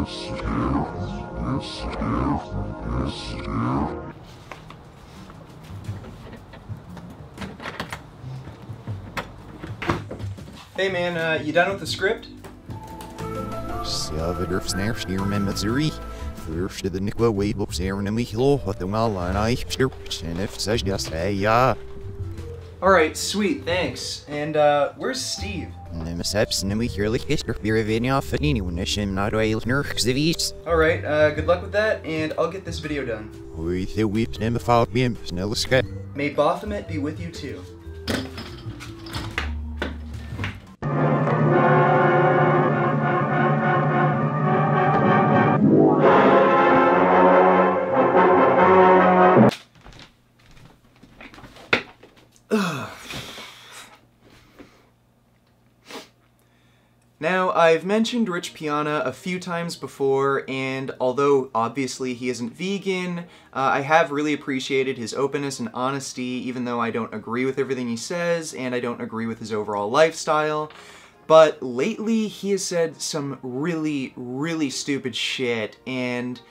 Hey man, you done with the script? First the Nicola Wade books here and Michelo, what the well and I and if says just say yeah. Alright, sweet, thanks. And where's Steve? Nemeseps and we hear like history Biravania Fanini when I shim not oil nurks the beats. Alright, good luck with that, and I'll get this video done. We the weeps nem about beam, snell sky. May Baphomet be with you too. Now, I've mentioned Rich Piana a few times before, and although obviously he isn't vegan, I have really appreciated his openness and honesty, even though I don't agree with everything he says, and I don't agree with his overall lifestyle. But lately, he has said some really, really stupid shit, and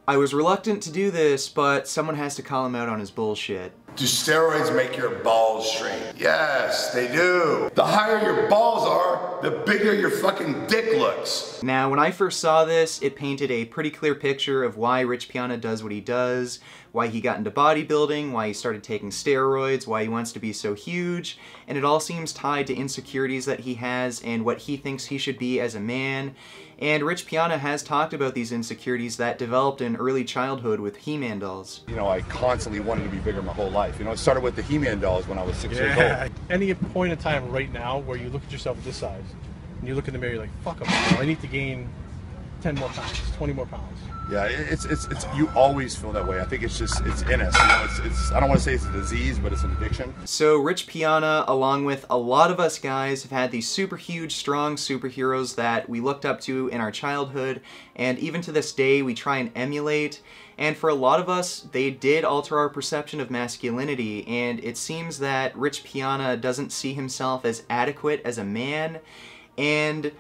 I was reluctant to do this, but someone has to call him out on his bullshit. Do steroids make your balls shrink? Yes, they do. The higher your balls are, the bigger your fucking dick looks. Now, when I first saw this, it painted a pretty clear picture of why Rich Piana does what he does, why he got into bodybuilding, why he started taking steroids, why he wants to be so huge, and it all seems tied to insecurities that he has and what he thinks he should be as a man. And Rich Piana has talked about these insecurities that developed in early childhood with He-Man dolls. You know, I constantly wanted to be bigger my whole life. You know, it started with the He-Man dolls when I was 6 years old. Any point in time right now where you look at yourself at this size, and you look in the mirror, you're like, fuck, I need to gain 10 more pounds, 20 more pounds. Yeah, it's you always feel that way. I think it's in us. You know, it's I don't want to say it's a disease, but it's an addiction. So Rich Piana, along with a lot of us guys, have had these super huge, strong superheroes that we looked up to in our childhood, and even to this day we try and emulate. And for a lot of us, they did alter our perception of masculinity, and it seems that Rich Piana doesn't see himself as adequate as a man, and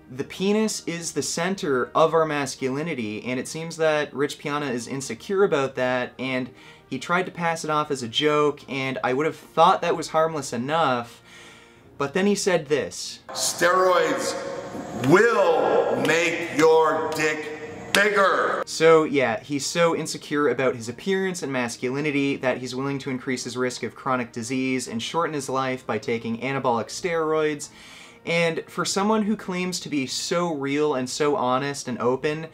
the penis is the center of our masculinity, and it seems that Rich Piana is insecure about that, and he tried to pass it off as a joke, and I would have thought that was harmless enough, but then he said this. Steroids will make your dick bigger. So yeah, he's so insecure about his appearance and masculinity that he's willing to increase his risk of chronic disease and shorten his life by taking anabolic steroids. And for someone who claims to be so real and so honest and open,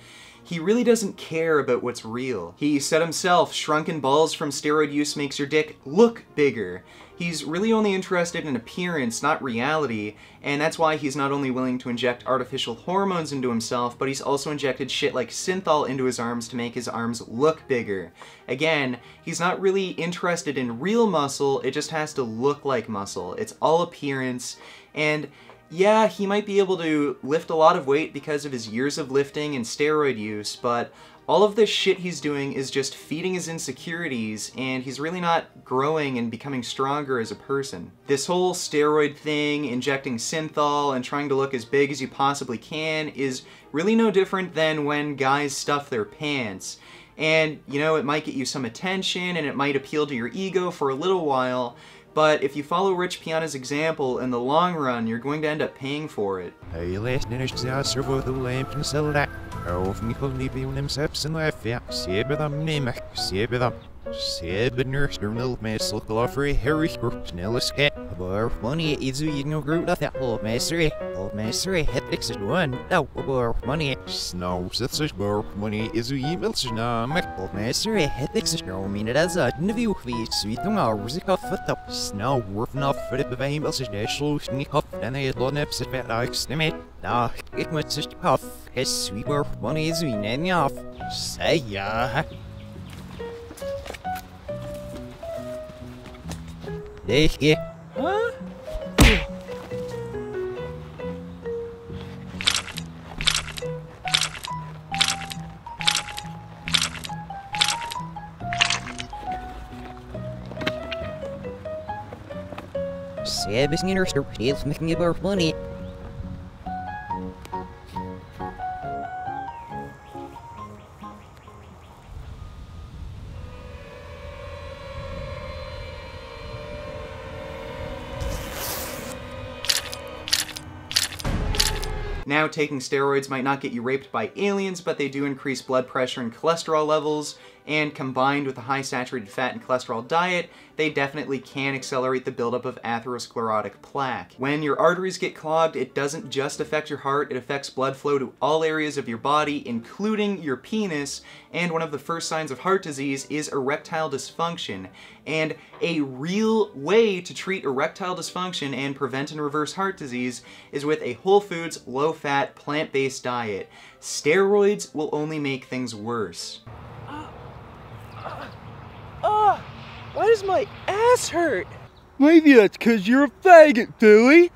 he really doesn't care about what's real. He said himself, shrunken balls from steroid use makes your dick look bigger. He's really only interested in appearance, not reality, and that's why he's not only willing to inject artificial hormones into himself, but he's also injected shit like synthol into his arms to make his arms look bigger. Again, he's not really interested in real muscle, it just has to look like muscle. It's all appearance, and yeah, he might be able to lift a lot of weight because of his years of lifting and steroid use, but all of this shit he's doing is just feeding his insecurities, and he's really not growing and becoming stronger as a person. This whole steroid thing, injecting synthol, and trying to look as big as you possibly can is really no different than when guys stuff their pants. And, you know, it might get you some attention, and it might appeal to your ego for a little while, but if you follow Rich Piana's example, in the long run, you're going to end up paying for it. Hey, last night I servo the lamp and sell that. Of Nicole Nibium themselves and laugh, yeah. See with them, name, see with them. See with nurse, their milk mess, look for Harry group, snell escape. About money is you know group of that old mastery. Old mastery, hit fix it one. No, about money. Snow, that's a bar. Money is you emails, no, old mastery, hit fix it. No, mean it as a new feed, sweet no hours, it got foot up. Snow, worth enough for the emails, is national sneak up, and I had long episode about likes to me. Nah, it went such a puff. His sweet work, money is we nanny off. Say ya. Huh? Sebes in our deals making about money. Now, taking steroids might not get you raped by aliens, but they do increase blood pressure and cholesterol levels, and combined with a high saturated fat and cholesterol diet, they definitely can accelerate the buildup of atherosclerotic plaque. When your arteries get clogged, it doesn't just affect your heart, it affects blood flow to all areas of your body, including your penis, and one of the first signs of heart disease is erectile dysfunction. And a real way to treat erectile dysfunction and prevent and reverse heart disease is with a whole foods, low-fat, plant-based diet. Steroids will only make things worse. Why does my ass hurt? Maybe that's because you're a faggot, Billy.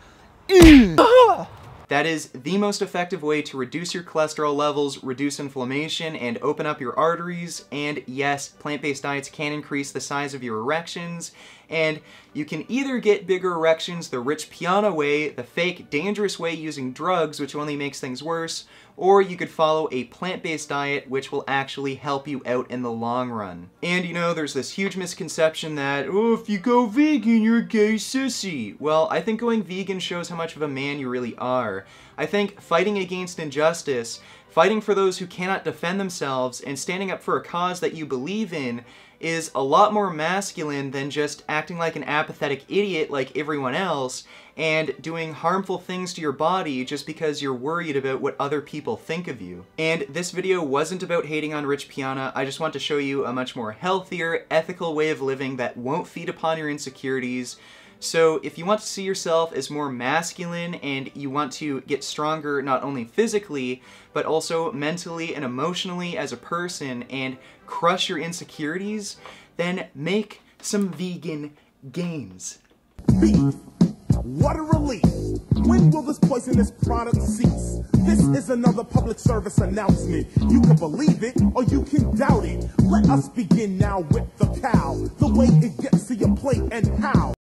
That is the most effective way to reduce your cholesterol levels, reduce inflammation, and open up your arteries. And yes, plant-based diets can increase the size of your erections, and you can either get bigger erections the Rich Piana way, the fake, dangerous way using drugs, which only makes things worse, or you could follow a plant-based diet, which will actually help you out in the long run. And you know, there's this huge misconception that, oh, if you go vegan, you're a gay sissy. Well, I think going vegan shows how much of a man you really are. I think fighting against injustice, fighting for those who cannot defend themselves, and standing up for a cause that you believe in is a lot more masculine than just acting like an apathetic idiot like everyone else and doing harmful things to your body just because you're worried about what other people think of you. And this video wasn't about hating on Rich Piana. I just want to show you a much more healthier, ethical way of living that won't feed upon your insecurities. So if you want to see yourself as more masculine and you want to get stronger not only physically, but also mentally and emotionally as a person and crush your insecurities, then make some vegan gains. Beef. What a relief. When will this poisonous product cease? This is another public service announcement. You can believe it or you can doubt it. Let us begin now with the cow. The way it gets to your plate and how.